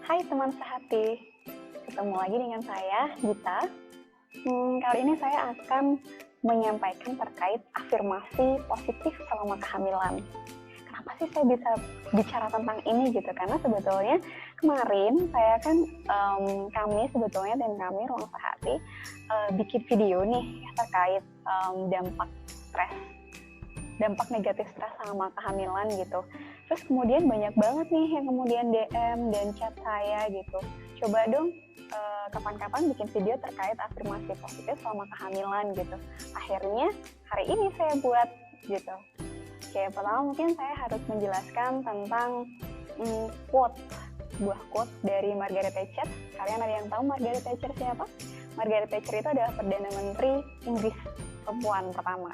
Hai teman sehati, ketemu lagi dengan saya, Gita. Kali ini saya akan menyampaikan terkait afirmasi positif selama kehamilan. Kenapa sih saya bisa bicara tentang ini gitu? Karena sebetulnya kemarin saya kan kami sebetulnya dan kami Ruang Sehati bikin video nih terkait dampak negatif stres sama kehamilan gitu. Terus kemudian banyak banget nih yang kemudian DM dan chat saya gitu. Coba dong kapan-kapan bikin video terkait afirmasi positif selama kehamilan gitu. Akhirnya hari ini saya buat gitu. Oke, pertama mungkin saya harus menjelaskan tentang sebuah quote dari Margaret Thatcher. Kalian ada yang tahu Margaret Thatcher siapa? Margaret Thatcher itu adalah Perdana Menteri Inggris perempuan pertama.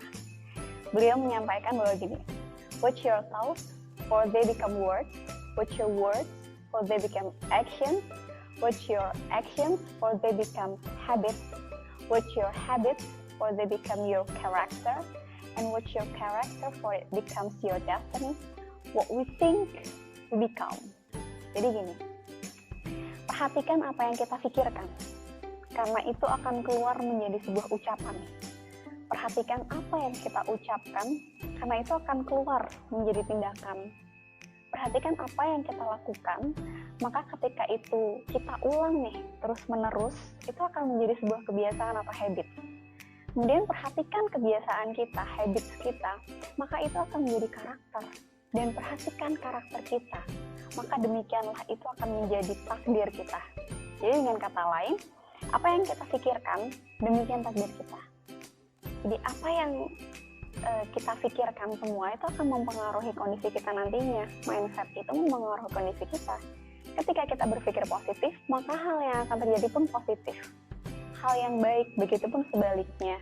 Beliau menyampaikan bahwa gini, watch your thoughts for they become words, watch your words for they become actions, watch your actions for they become habits, watch your habits for they become your character, and watch your character for it becomes your destiny. What we think, we become. Jadi gini, perhatikan apa yang kita pikirkan, karena itu akan keluar menjadi sebuah ucapan. Perhatikan apa yang kita ucapkan, karena itu akan keluar menjadi tindakan. Perhatikan apa yang kita lakukan, maka ketika itu kita ulang nih terus-menerus, itu akan menjadi sebuah kebiasaan atau habit. Kemudian perhatikan kebiasaan kita, habits kita, maka itu akan menjadi karakter. Dan perhatikan karakter kita, maka demikianlah itu akan menjadi takdir kita. Jadi dengan kata lain, apa yang kita pikirkan, demikian takdir kita. Jadi apa yang kita pikirkan semua itu akan mempengaruhi kondisi kita nantinya. Mindset itu mempengaruhi kondisi kita. Ketika kita berpikir positif, maka hal yang akan terjadi pun positif. Hal yang baik, begitu pun sebaliknya.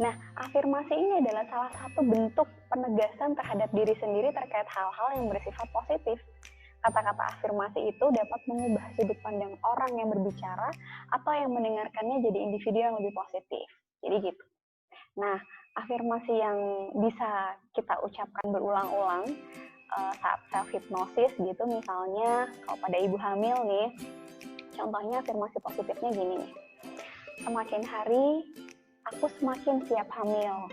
Nah, afirmasi ini adalah salah satu bentuk penegasan terhadap diri sendiri terkait hal-hal yang bersifat positif. Kata-kata afirmasi itu dapat mengubah sudut pandang orang yang berbicara atau yang mendengarkannya jadi individu yang lebih positif. Jadi gitu. Nah, afirmasi yang bisa kita ucapkan berulang-ulang saat self-hypnosis gitu, misalnya kalau pada ibu hamil nih, contohnya afirmasi positifnya gini nih, semakin hari aku semakin siap hamil,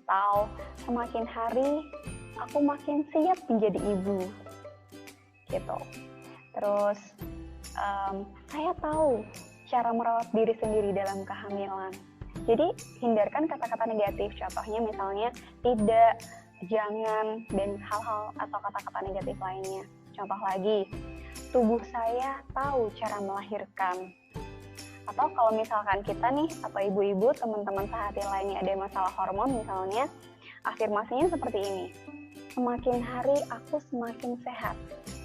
atau semakin hari aku makin siap menjadi ibu, gitu. Terus, saya tahu cara merawat diri sendiri dalam kehamilan. Jadi hindarkan kata-kata negatif, contohnya misalnya tidak, jangan, dan hal-hal atau kata-kata negatif lainnya. Contoh lagi, tubuh saya tahu cara melahirkan. Atau kalau misalkan kita nih, atau ibu-ibu, teman-teman sehati lainnya ada masalah hormon misalnya, afirmasinya seperti ini. Semakin hari aku semakin sehat,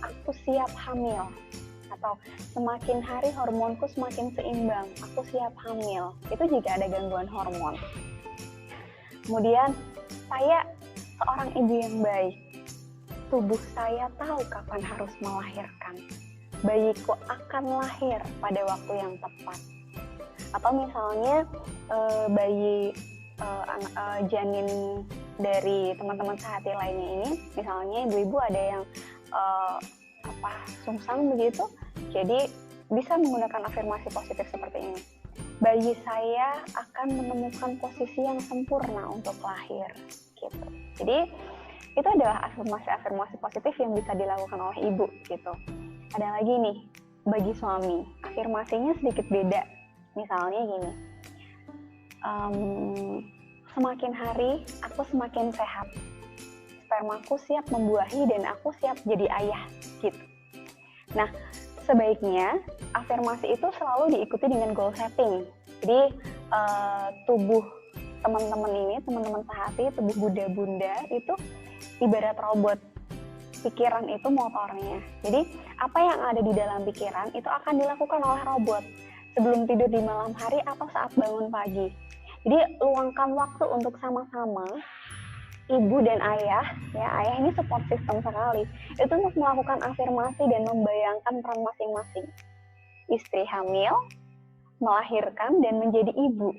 aku siap hamil. Atau semakin hari hormonku semakin seimbang, aku siap hamil. Itu jika ada gangguan hormon. Kemudian, saya seorang ibu yang baik. Tubuh saya tahu kapan harus melahirkan. Bayiku akan lahir pada waktu yang tepat. Atau misalnya janin dari teman-teman sehati lainnya ini, misalnya ibu-ibu ada yang sungsang begitu, jadi bisa menggunakan afirmasi positif seperti ini. Bayi saya akan menemukan posisi yang sempurna untuk lahir, gitu. Jadi itu adalah afirmasi positif yang bisa dilakukan oleh ibu, gitu. Ada lagi nih, bagi suami, afirmasinya sedikit beda. Misalnya gini, semakin hari aku semakin sehat, spermaku siap membuahi dan aku siap jadi ayah, gitu. Nah, sebaiknya afirmasi itu selalu diikuti dengan goal setting. Jadi tubuh teman-teman sehati, tubuh bunda-bunda itu ibarat robot. Pikiran itu motornya. Jadi apa yang ada di dalam pikiran itu akan dilakukan oleh robot sebelum tidur di malam hari atau saat bangun pagi. Jadi luangkan waktu untuk sama-sama ibu dan ayah, ya ayah ini support system sekali, itu untuk melakukan afirmasi dan membayangkan peran masing-masing. Istri hamil, melahirkan dan menjadi ibu.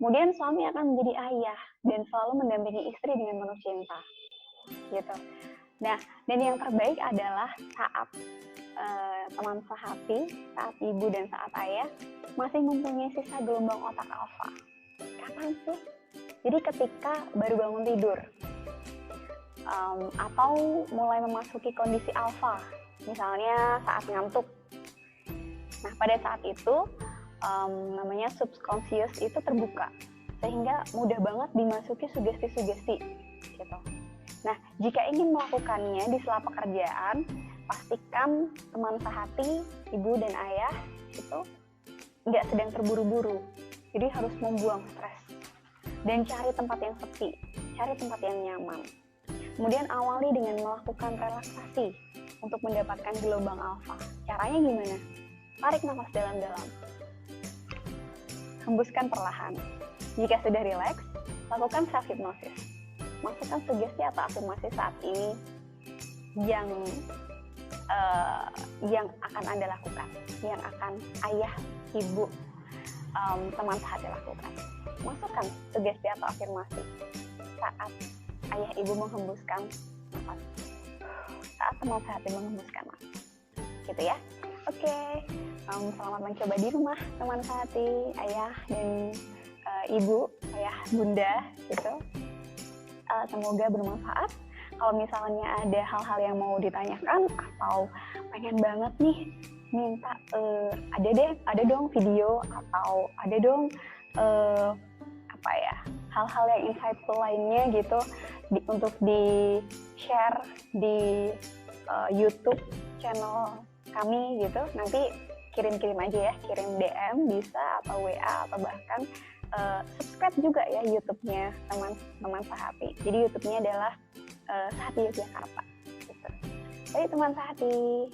Kemudian suami akan menjadi ayah dan selalu mendampingi istri dengan penuh cinta. Gitu. Nah, dan yang terbaik adalah saat teman sehati, saat ibu dan saat ayah masih mempunyai sisa gelombang otak alfa. Kapan sih? Jadi ketika baru bangun tidur, atau mulai memasuki kondisi alfa, misalnya saat ngantuk. Nah, pada saat itu namanya subconscious itu terbuka, sehingga mudah banget dimasuki sugesti-sugesti gitu. Nah, jika ingin melakukannya di sela pekerjaan, pastikan teman sehati, ibu dan ayah itu nggak sedang terburu-buru. Jadi harus membuang stres dan cari tempat yang sepi, cari tempat yang nyaman. Kemudian awali dengan melakukan relaksasi untuk mendapatkan gelombang alfa. Caranya gimana? Tarik nafas dalam-dalam. Hembuskan perlahan. Jika sudah rileks, lakukan self-hypnosis. Masukkan sugesti atau afirmasi saat ini yang akan Anda lakukan, yang akan ayah, ibu, teman sehati lakukan. Masukkan sugesti atau afirmasi saat ayah ibu menghembuskan nafas, saat teman sehati menghembuskan nafas, gitu ya. Oke, selamat mencoba di rumah teman sehati, ayah dan ibu, ayah, bunda, gitu. Semoga bermanfaat. Kalau misalnya ada hal-hal yang mau ditanyakan atau pengen banget nih minta ada dong video atau ada dong hal-hal yang insightful lainnya gitu untuk di share di YouTube channel kami gitu. Nanti kirim aja ya, kirim DM bisa atau WA atau bahkan subscribe juga ya YouTube-nya teman sehati. Jadi YouTube-nya adalah Sehati Yogyakarta gitu. Jadi teman sehati,